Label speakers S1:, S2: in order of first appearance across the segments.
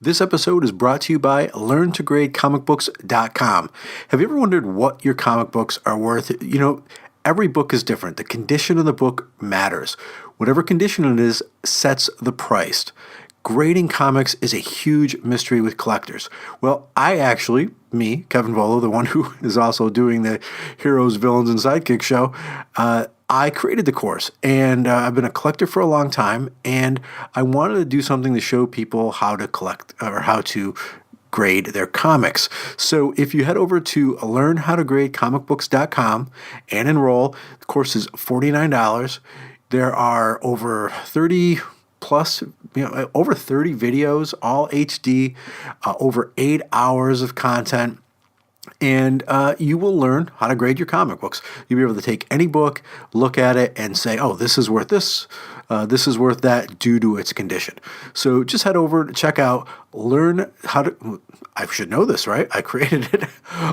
S1: This episode is brought to you by LearnToGradeComicBooks.com. Have you ever wondered what your comic books are worth? Every book is different. The condition of the book matters. Whatever condition it is sets the price. Grading comics is a huge mystery with collectors. Well, me, Kevin Volo, the one who is also doing the Heroes, Villains, and Sidekicks show, I created the course, and I've been a collector for a long time, and I wanted to do something to show people how to collect or how to grade their comics. So if you head over to LearnHowToGradeComicBooks.com and enroll, the course is $49. There are over 30 videos, all HD, over 8 hours of content. And you will learn how to grade your comic books. You'll be able to take any book, look at it, and say, oh, this is worth this. This is worth that due to its condition. So just head over to check out I should know this, right? I created it.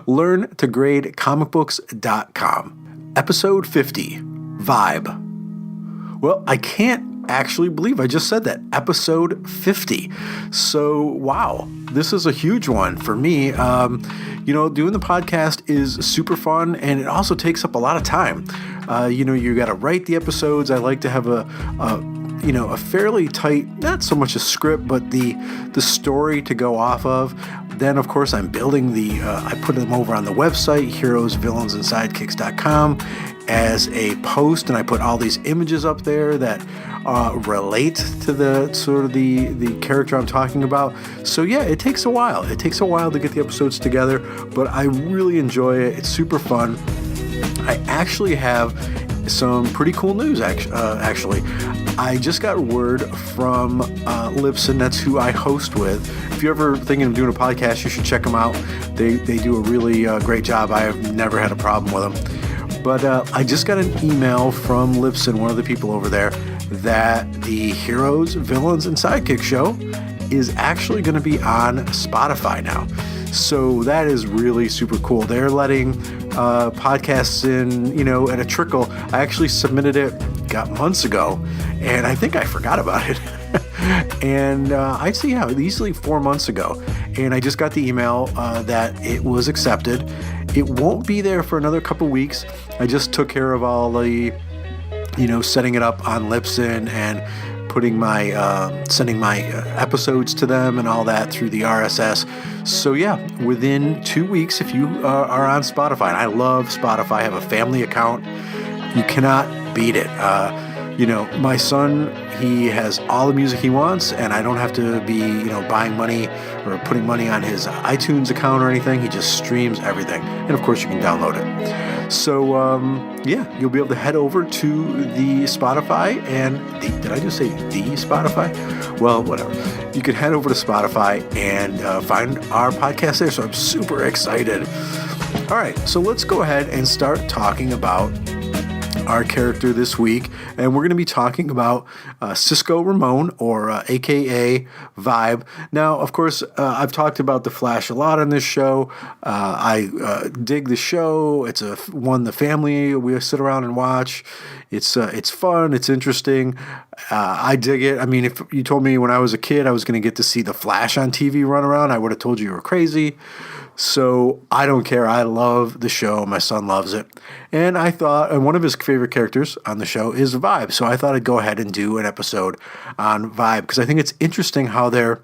S1: LearnToGradeComicBooks.com. Episode 50, Vibe. Well, I can't actually believe I just said that. Episode 50. So, wow, this is a huge one for me. Doing the podcast is super fun, and it also takes up a lot of time. You got to write the episodes. I like to have a fairly tight, not so much a script, but the story to go off of. Then, of course, I'm building I put them over on the website, Heroes, Villains, and Sidekicks.com as a post, and I put all these images up there that relate to the sort of the character I'm talking about. So yeah, it takes a while. It takes a while to get the episodes together, but I really enjoy it. It's super fun. I actually have some pretty cool news, actually. I just got word from Libsyn, that's who I host with. If you're ever thinking of doing a podcast, you should check them out. They do a really great job. I have never had a problem with them. But I just got an email from Libsyn, one of the people over there, that the Heroes, Villains, and Sidekicks show is actually going to be on Spotify now. So that is really super cool. They're letting podcasts in, at a trickle. I actually submitted it months ago, and I think I forgot about it. And I'd say, easily 4 months ago. And I just got the email that it was accepted. It won't be there for another couple weeks. I just took care of all the, setting it up on Libsyn and putting sending my episodes to them and all that through the RSS. So yeah, within 2 weeks, if you are on Spotify, and I love Spotify, I have a family account, you cannot beat it. My son, he has all the music he wants, and I don't have to be, buying money or putting money on his iTunes account or anything. He just streams everything. And of course, you can download it. So, you'll be able to head over to the Spotify and did I just say the Spotify? Well, whatever. You can head over to Spotify and find our podcast there. So I'm super excited. All right, so let's go ahead and start talking about our character this week, and we're going to be talking about Cisco Ramone, or a.k.a. Vibe. Now, of course, I've talked about The Flash a lot on this show. I dig the show. It's one the family we sit around and watch. It's fun. It's interesting. I dig it. I mean, if you told me when I was a kid I was going to get to see The Flash on TV run around, I would have told you were crazy. So I don't care. I love the show. My son loves it. And one of his favorite characters on the show is Vibe. So I thought I'd go ahead and do an episode on Vibe, because I think it's interesting how they're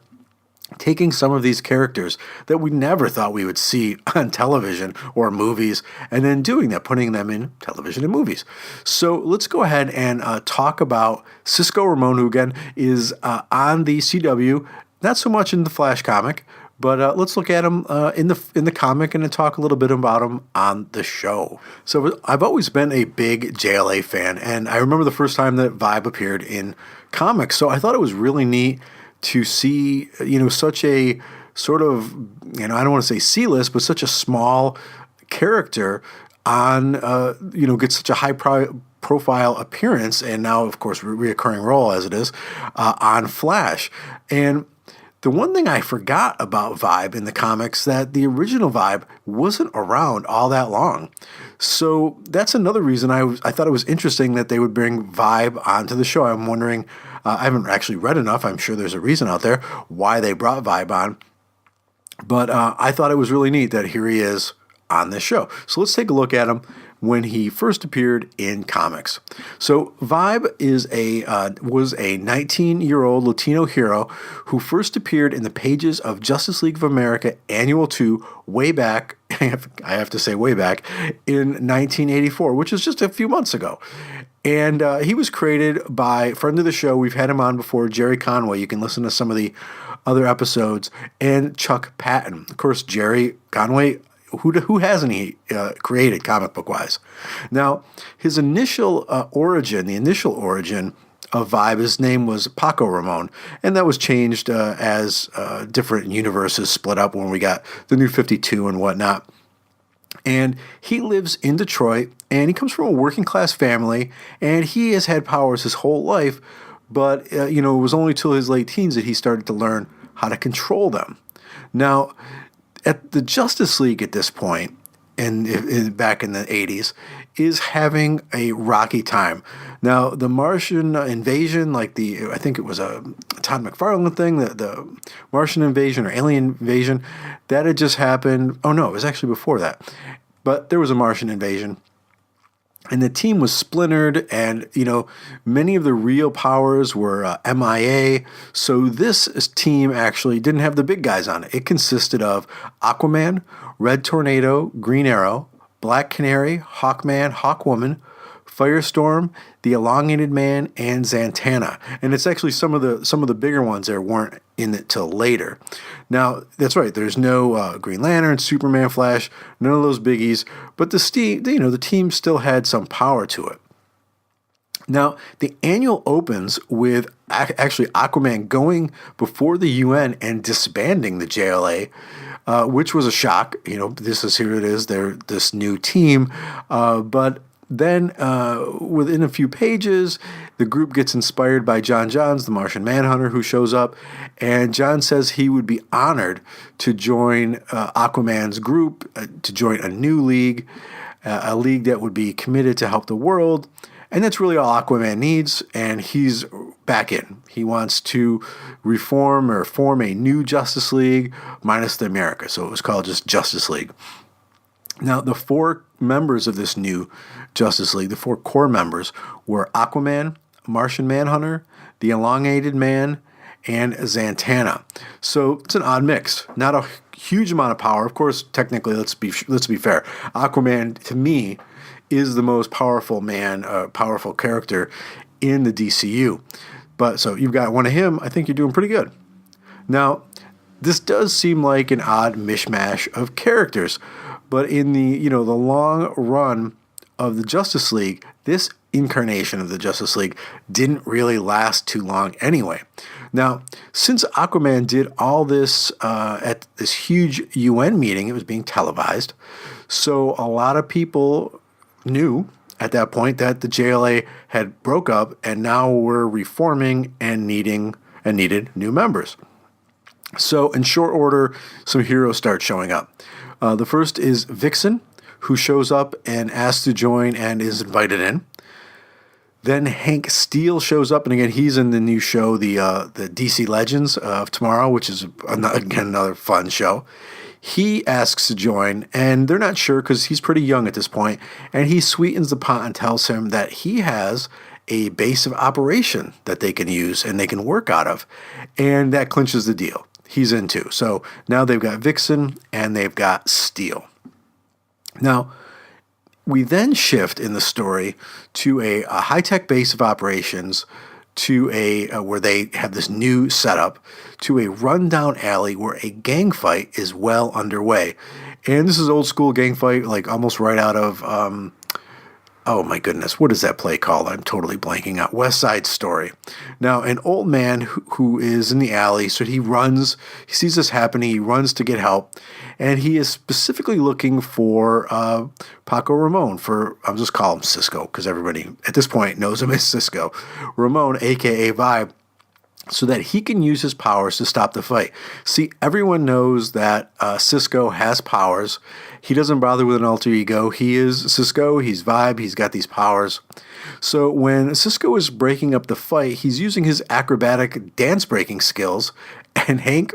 S1: taking some of these characters that we never thought we would see on television or movies, and then doing that, putting them in television and movies. So let's go ahead and talk about Cisco Ramone, who again is on the CW, not so much in the Flash comic, but let's look at him in the comic and then talk a little bit about him on the show. So I've always been a big JLA fan, and I remember the first time that Vibe appeared in comics. So I thought it was really neat to see, such a sort of, I don't want to say C-list, but such a small character on, get such a high profile appearance, and now, of course, reoccurring role as it is on Flash. And the one thing I forgot about Vibe in the comics, that the original Vibe wasn't around all that long. So that's another reason I thought it was interesting that they would bring Vibe onto the show. I'm wondering, I haven't actually read enough. I'm sure there's a reason out there why they brought Vibe on. But I thought it was really neat that here he is on this show. So let's take a look at him when he first appeared in comics. So Vibe was a 19-year-old Latino hero who first appeared in the pages of Justice League of America Annual 2 way back, I have to say way back, in 1984, which is just a few months ago. And he was created by a friend of the show. We've had him on before, Jerry Conway. You can listen to some of the other episodes. And Chuck Patton. Of course, Jerry Conway, who hasn't he created comic book wise? Now, his initial origin of Vibe, his name was Paco Ramone, and that was changed as different universes split up when we got the New 52 and whatnot. And he lives in Detroit, and he comes from a working class family, and he has had powers his whole life, but it was only till his late teens that he started to learn how to control them. Now, at the Justice League at this point, and back in the 80s, is having a rocky time. Now, the Martian invasion, I think it was a Todd McFarlane thing, the Martian invasion or alien invasion, that had just happened. Oh, no, it was actually before that. But there was a Martian invasion. And the team was splintered, and, many of the real powers were MIA. So this team actually didn't have the big guys on it. It consisted of Aquaman, Red Tornado, Green Arrow, Black Canary, Hawkman, Hawkwoman, Firestorm, the Elongated Man, and Zatanna. And it's actually some of the bigger ones there weren't in it till later. Now, that's right, there's no Green Lantern, Superman, Flash, none of those biggies, but the team still had some power to it. Now, the annual opens with actually Aquaman going before the UN and disbanding the JLA, which was a shock. Here it is, they're this new team, but then, within a few pages, the group gets inspired by John Johns, the Martian Manhunter, who shows up, and John says he would be honored to join Aquaman's group, to join a new league, a league that would be committed to help the world, and that's really all Aquaman needs, and he's back in. He wants to reform or form a new Justice League, minus the America, so it was called just Justice League. Now, the four members of this new Justice League, the four core members, were Aquaman, Martian Manhunter, the Elongated Man, and Zatanna. So it's an odd mix. Not a huge amount of power. Of course, technically, let's be fair. Aquaman, to me, is the most powerful powerful character in the DCU. But so you've got one of him. I think you're doing pretty good. Now, this does seem like an odd mishmash of characters. But in the long run of the Justice League, this incarnation of the Justice League didn't really last too long anyway. Now, since Aquaman did all this at this huge UN meeting, it was being televised, so a lot of people knew at that point that the JLA had broke up and now were reforming and needed new members. So in short order, some heroes start showing up. The first is Vixen, who shows up and asks to join and is invited in. Then Hank Steele shows up, and again, he's in the new show, the DC Legends of Tomorrow, which is, another fun show. He asks to join, and they're not sure because he's pretty young at this point, and he sweetens the pot and tells him that he has a base of operation that they can use and they can work out of, and that clinches the deal. He's in too. So now they've got Vixen and they've got Steel. Now, we then shift in the story to a high-tech base of operations, to where they have this new setup, to a rundown alley where a gang fight is well underway. And this is old school gang fight, like almost right out of, oh my goodness, what is that play called? I'm totally blanking out. West Side Story. Now, an old man who is in the alley, so he sees this happening, he runs to get help, and he is specifically looking for Paco Ramone, I'll just call him Cisco, because everybody at this point knows him as Cisco. Ramone, a.k.a. Vibe. so that he can use his powers to stop the fight. See, everyone knows that Cisco has powers. He doesn't bother with an alter ego. He is Cisco, he's Vibe, he's got these powers. So when Cisco is breaking up the fight, he's using his acrobatic dance breaking skills, and Hank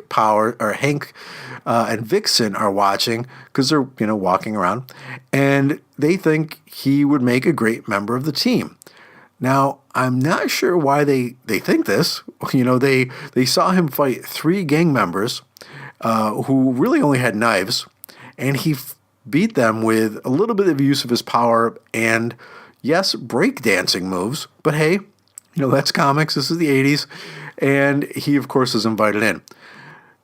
S1: and Vixen are watching because they're walking around, and they think he would make a great member of the team. Now, I'm not sure why they think this. They saw him fight 3 gang members who really only had knives, and he beat them with a little bit of use of his power and, yes, breakdancing moves. But hey, that's comics. This is the 80s. And he, of course, is invited in.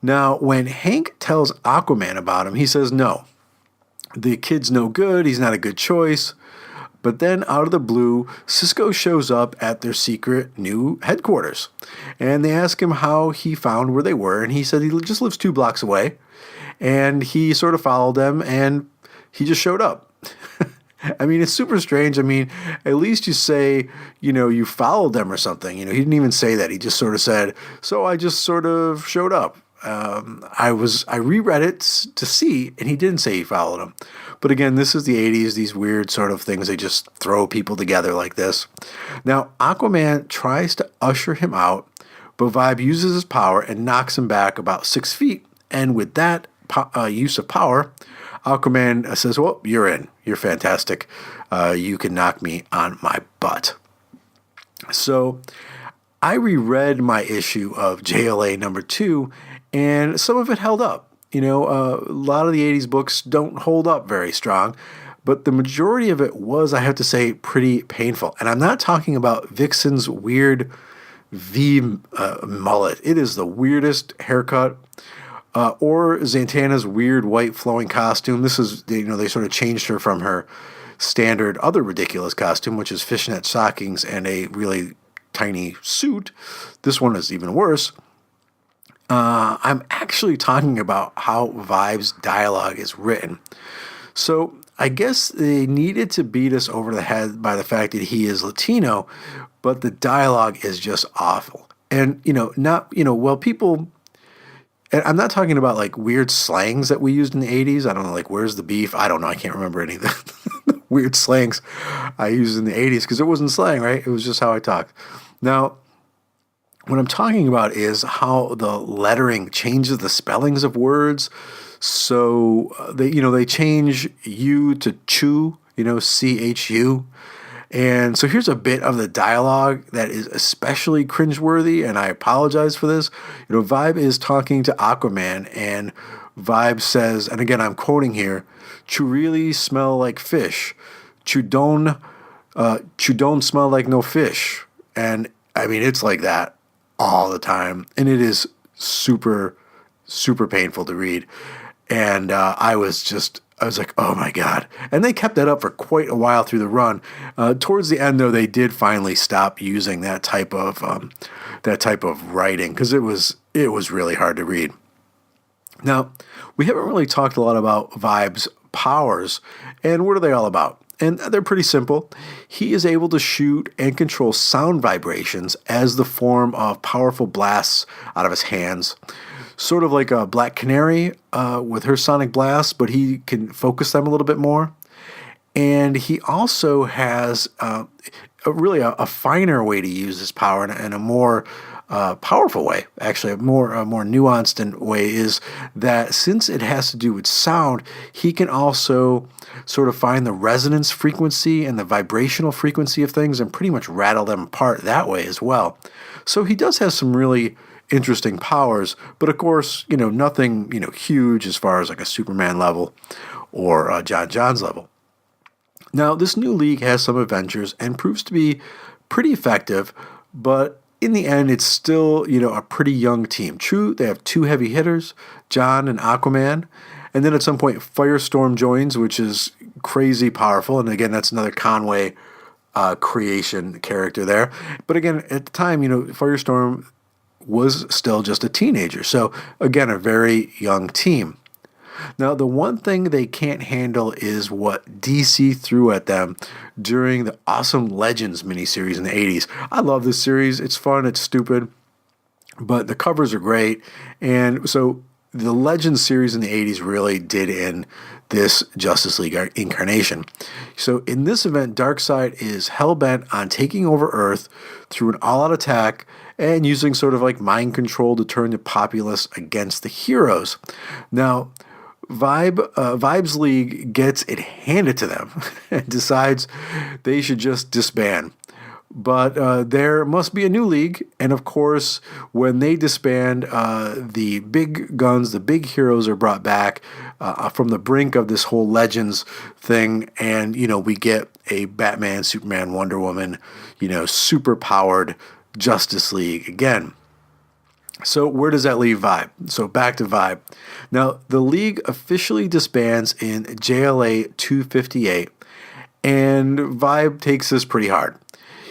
S1: Now, when Hank tells Aquaman about him, he says no. The kid's no good. He's not a good choice. But then, out of the blue, Cisco shows up at their secret new headquarters. And they ask him how he found where they were. And he said he just lives 2 blocks away. And he sort of followed them, and he just showed up. I mean, it's super strange. I mean, at least you say, you followed them or something. He didn't even say that. He just sort of said, so I just sort of showed up. I reread it to see, and he didn't say he followed him. But again, this is the 80s, these weird sort of things. They just throw people together like this. Now, Aquaman tries to usher him out, but Vibe uses his power and knocks him back about 6 feet. And with that use of power, Aquaman says, well, you're in. You're fantastic. You can knock me on my butt. So I reread my issue of JLA number 2, and some of it held up. A lot of the 80s books don't hold up very strong, but the majority of it was, I have to say, pretty painful. And I'm not talking about Vixen's weird V mullet. It is the weirdest haircut. Or Zatanna's weird white flowing costume. This is, they sort of changed her from her standard other ridiculous costume, which is fishnet stockings and a really tiny suit. This one is even worse. I'm actually talking about how Vibe's dialogue is written. So I guess they needed to beat us over the head by the fact that he is Latino, but the dialogue is just awful. And, people... And I'm not talking about like weird slangs that we used in the 80s. I don't know, like, where's the beef? I don't know. I can't remember any of the weird slangs I used in the 80s because it wasn't slang, right? It was just how I talked. Now, what I'm talking about is how the lettering changes the spellings of words. So they change U to chu, CHU. And so here's a bit of the dialogue that is especially cringeworthy, and I apologize for this. Vibe is talking to Aquaman, and Vibe says, and again I'm quoting here, "Chu really smell like fish. Chu don't smell like no fish." And I mean, it's like that all the time, and it is super, super painful to read. And I was like, oh my God. And they kept that up for quite a while through the run. Towards the end, though, they did finally stop using that type of writing because it was really hard to read. Now, we haven't really talked a lot about Vibe's powers, and what are they all about? And they're pretty simple. He is able to shoot and control sound vibrations as the form of powerful blasts out of his hands. Sort of like a Black Canary with her sonic blasts, but he can focus them a little bit more. And he also has a finer way to use his power and a more powerful way, actually, a more nuanced way, is that since it has to do with sound, he can also sort of find the resonance frequency and the vibrational frequency of things and pretty much rattle them apart that way as well. So he does have some really interesting powers, but of course, nothing, huge as far as like a Superman level or John John's level. Now, this new league has some adventures and proves to be pretty effective, but in the end, it's still, a pretty young team. True, they have 2 heavy hitters, John and Aquaman, and then at some point, Firestorm joins, which is crazy powerful, and again, that's another Conway creation character there. But again, at the time, Firestorm was still just a teenager. So again, a very young team. Now, the one thing they can't handle is what DC threw at them during the Awesome Legends miniseries in the 80s. I love this series. It's fun. It's stupid. but the covers are great. And so the Legends series in the 80s really did in this Justice League incarnation. So in this event, Darkseid is hell-bent on taking over Earth through an all-out attack and using sort of like mind control to turn the populace against the heroes. Now, Vibe's League gets it handed to them and decides they should just disband. But there must be a new league, and of course, when they disband, the big guns, the big heroes are brought back from the brink of this whole Legends thing, and, we get a Batman, Superman, Wonder Woman, super-powered Justice League again. So where does that leave Vibe? So back to Vibe. Now, the league officially disbands in JLA 258, and Vibe takes this pretty hard.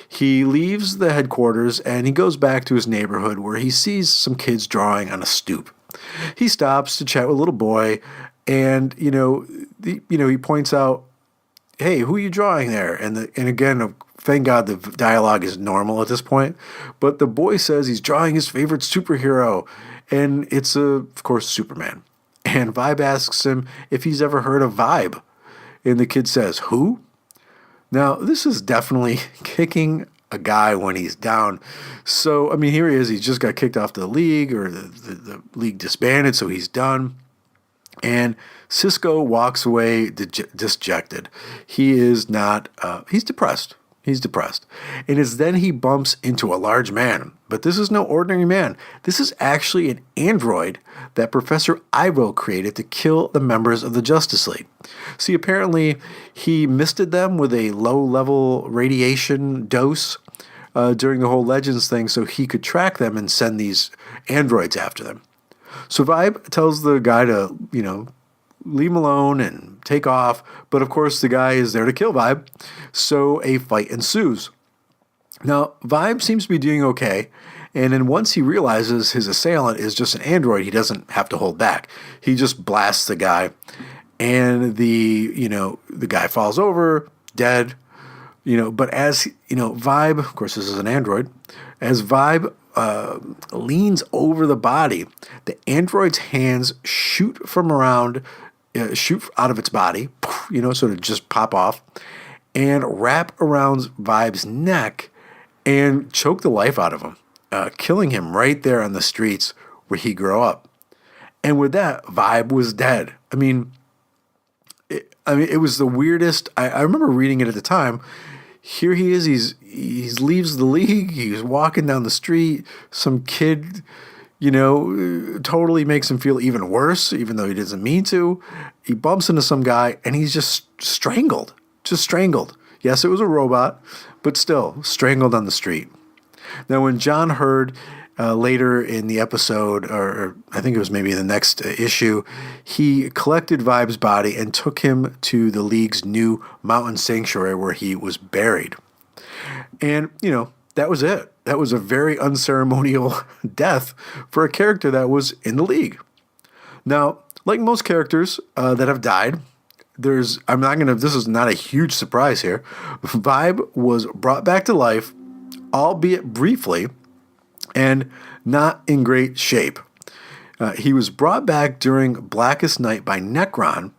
S1: He leaves the headquarters and he goes back to his neighborhood where he sees some kids drawing on a stoop. He stops to chat with a little boy, and he points out, "Hey, who are you drawing there?" And again, thank God the dialogue is normal at this point. But the boy says he's drawing his favorite superhero, and it's of course Superman. And Vibe asks him if he's ever heard of Vibe, and the kid says, "Who?" Now, this is definitely kicking a guy when he's down. So, here he is. He just got kicked off the league, or the league disbanded, so he's done. And Cisco walks away dejected. He is not, he's depressed. He's depressed. And it's then he bumps into a large man. But this is no ordinary man. This is actually an android that Professor Ivo created to kill the members of the Justice League. See, apparently he misted them with a low-level radiation dose during the whole Legends thing so he could track them and send these androids after them. So Vibe tells the guy to, leave him alone and take off. But of course, the guy is there to kill Vibe. So a fight ensues. Now, Vibe seems to be doing okay. And then once he realizes his assailant is just an android, he doesn't have to hold back. He just blasts the guy. And the guy falls over, dead. But as, Vibe, of course, this is an android. As Vibe leans over the body, the android's hands shoot out of its body, sort of just pop off, and wrap around Vibe's neck and choke the life out of him, killing him right there on the streets where he grew up. And with that, Vibe was dead. It was the weirdest. I remember reading it at the time. Here he is. He leaves the league. He's walking down the street. Some kid, totally makes him feel even worse, even though he doesn't mean to. He bumps into some guy, and he's just strangled. Just strangled. Yes, it was a robot, but still strangled on the street. Now, when John heard later in the episode, or I think it was maybe the next issue, he collected Vibe's body and took him to the League's new mountain sanctuary where he was buried. And, that was it. That was a very unceremonial death for a character that was in the League. Now, like most characters that have died, this is not a huge surprise here. Vibe was brought back to life, albeit briefly, and not in great shape. He was brought back during Blackest Night by Necron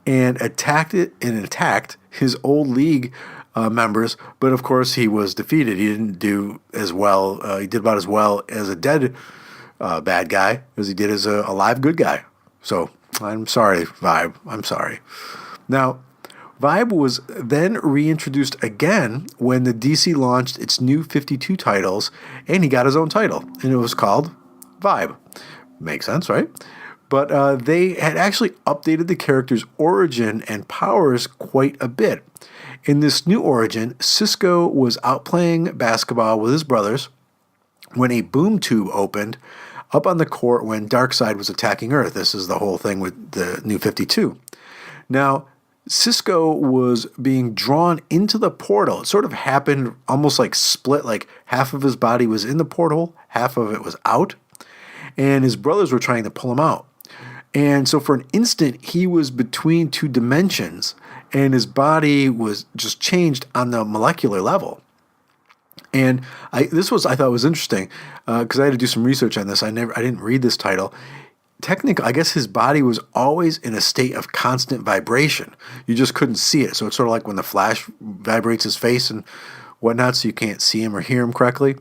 S1: and attacked his old League members, but of course he was defeated. He didn't do as well. He did about as well as a dead bad guy as he did as a alive good guy. So I'm sorry, Vibe. I'm sorry. Now, Vibe was then reintroduced again when the DC launched its new 52 titles, and he got his own title, and it was called Vibe. Makes sense, right? But they had actually updated the character's origin and powers quite a bit. In this new origin, Cisco was out playing basketball with his brothers when a boom tube opened up on the court when Darkseid was attacking Earth. This is the whole thing with the new 52. Now, Cisco was being drawn into the portal. It sort of happened almost like split, like half of his body was in the portal, half of it was out, and his brothers were trying to pull him out. And so for an instant, he was between two dimensions, and his body was just changed on the molecular level. And I thought was interesting because I had to do some research on this. I didn't read this title. Technically, I guess his body was always in a state of constant vibration. You just couldn't see it. So it's sort of like when the Flash vibrates his face and whatnot, so you can't see him or hear him correctly.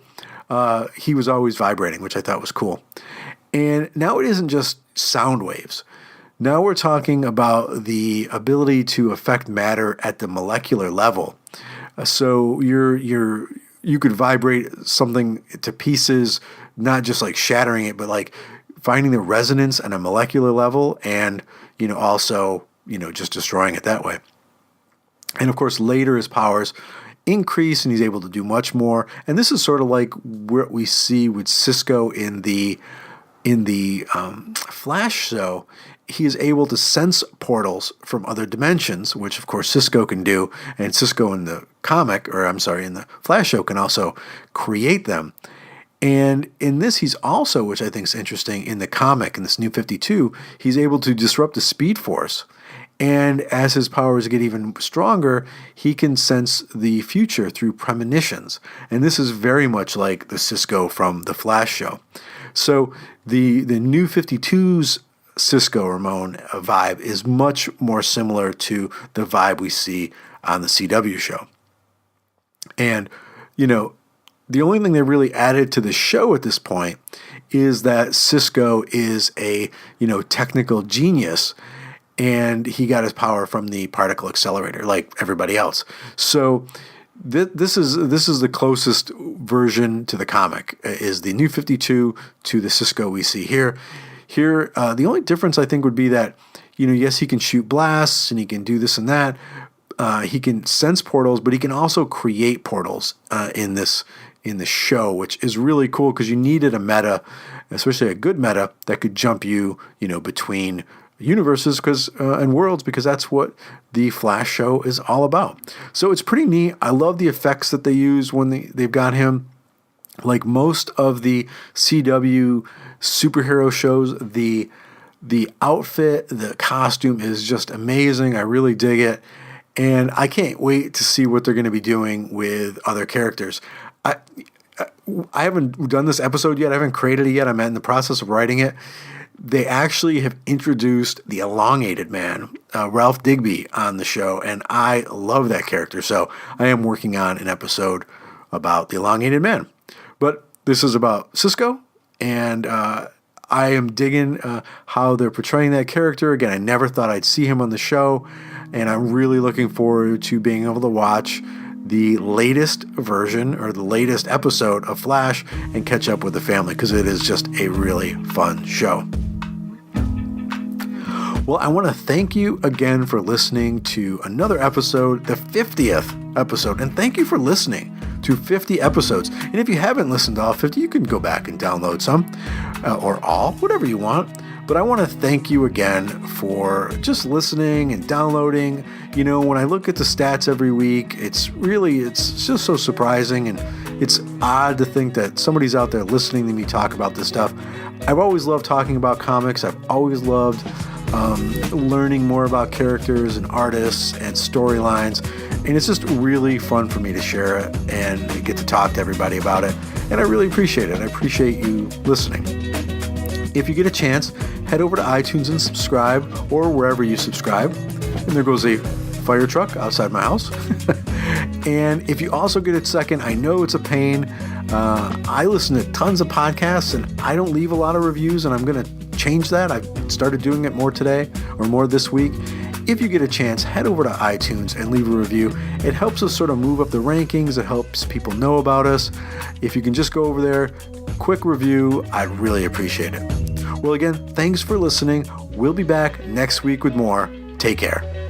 S1: He was always vibrating, which I thought was cool. And now it isn't just sound waves. Now we're talking about the ability to affect matter at the molecular level. So you could vibrate something to pieces, not just like shattering it, but like finding the resonance on a molecular level and, also, just destroying it that way. And of course, later his powers increase and he's able to do much more. And this is sort of like what we see with Cisco in the Flash show. He is able to sense portals from other dimensions, which of course Cisco can do. And Cisco in the in the Flash show can also create them. And in this, he's also, which I think is interesting, in the comic, in this New 52, he's able to disrupt the Speed Force. And as his powers get even stronger, he can sense the future through premonitions. And this is very much like the Cisco from the Flash show. So the New 52's Cisco Ramone vibe is much more similar to the vibe we see on the CW show. And, the only thing they really added to the show at this point is that Cisco is a, technical genius, and he got his power from the particle accelerator like everybody else. So this is the closest version to the comic, is the New 52 to the Cisco we see here. Here, the only difference I think would be that, yes, he can shoot blasts and he can do this and that. He can sense portals, but he can also create portals in the show, which is really cool because you needed a meta, especially a good meta that could jump you, between universes and worlds, because that's what the Flash show is all about. So it's pretty neat. I love the effects that they use when they've got him. Like most of the CW superhero shows, the outfit, the costume is just amazing. I really dig it. And I can't wait to see what they're going to be doing with other characters. I haven't done this episode yet. I haven't created it yet. I'm in the process of writing it. They actually have introduced the Elongated Man, Ralph Digby, on the show, and I love that character. So I am working on an episode about the Elongated Man. But this is about Cisco, and I am digging how they're portraying that character. Again, I never thought I'd see him on the show, and I'm really looking forward to being able to watch the latest version or the latest episode of Flash and catch up with the family, because it is just a really fun show. Well, I want to thank you again for listening to another episode, the 50th episode, and thank you for listening to 50 episodes. And if you haven't listened to all 50, you can go back and download some or all, whatever you want. But I want to thank you again for just listening and downloading. When I look at the stats every week, it's just so surprising, and it's odd to think that somebody's out there listening to me talk about this stuff. I've always loved talking about comics. I've always loved learning more about characters and artists and storylines. And it's just really fun for me to share it and get to talk to everybody about it. And I really appreciate it. I appreciate you listening. If you get a chance, head over to iTunes and subscribe, or wherever you subscribe. And there goes a fire truck outside my house. And if you also get a second, I know it's a pain. I listen to tons of podcasts and I don't leave a lot of reviews, and I'm going to change that. I've started doing it more today, or more this week. If you get a chance, head over to iTunes and leave a review. It helps us sort of move up the rankings. It helps people know about us. If you can just go over there, quick review, I'd really appreciate it. Well, again, thanks for listening. We'll be back next week with more. Take care.